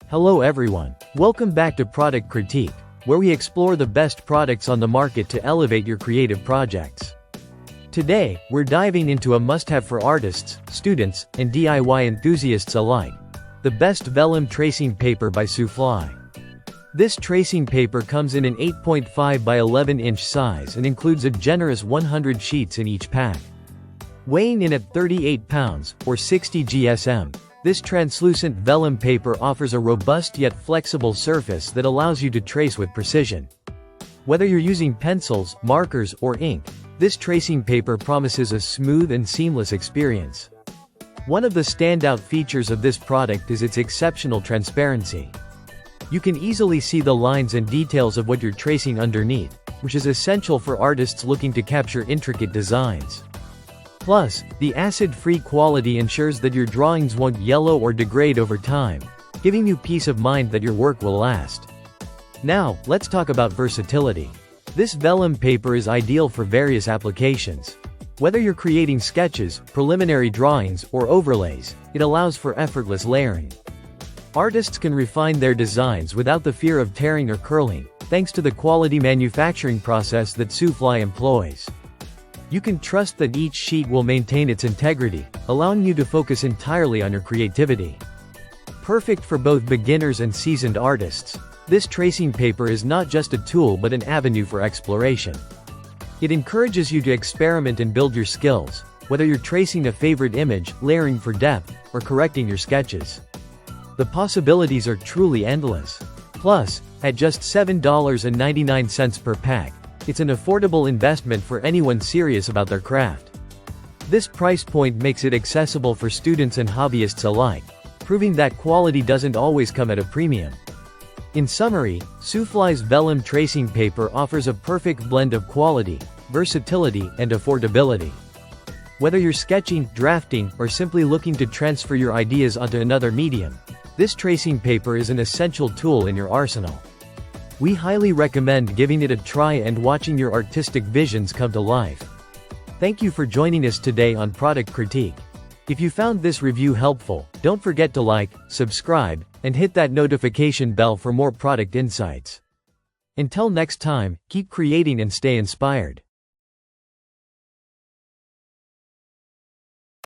Hello everyone. Welcome back to Product Critique, where we explore the best products on the market to elevate your creative projects. Today, we're diving into a must-have for artists, students, and DIY enthusiasts alike. The best vellum tracing paper by SuFly. This tracing paper comes in an 8.5 by 11 inch size and includes a generous 100 sheets in each pack. Weighing in at 38 pounds, or 60 GSM, this translucent vellum paper offers a robust yet flexible surface that allows you to trace with precision. Whether you're using pencils, markers, or ink, this tracing paper promises a smooth and seamless experience. One of the standout features of this product is its exceptional transparency. You can easily see the lines and details of what you're tracing underneath, which is essential for artists looking to capture intricate designs. Plus, the acid-free quality ensures that your drawings won't yellow or degrade over time, giving you peace of mind that your work will last. Now, let's talk about versatility. This vellum paper is ideal for various applications. Whether you're creating sketches, preliminary drawings, or overlays, it allows for effortless layering. Artists can refine their designs without the fear of tearing or curling, thanks to the quality manufacturing process that SuFly employs. You can trust that each sheet will maintain its integrity, allowing you to focus entirely on your creativity. Perfect for both beginners and seasoned artists, this tracing paper is not just a tool but an avenue for exploration. It encourages you to experiment and build your skills, whether you're tracing a favorite image, layering for depth, or correcting your sketches. The possibilities are truly endless. Plus, at just $7.99 per pack, it's an affordable investment for anyone serious about their craft. This price point makes it accessible for students and hobbyists alike, proving that quality doesn't always come at a premium. In summary, SuFly's vellum tracing paper offers a perfect blend of quality, versatility, and affordability. Whether you're sketching, drafting, or simply looking to transfer your ideas onto another medium, this tracing paper is an essential tool in your arsenal. We highly recommend giving it a try and watching your artistic visions come to life. Thank you for joining us today on Product Critique. If you found this review helpful, don't forget to like, subscribe, and hit that notification bell for more product insights. Until next time, keep creating and stay inspired.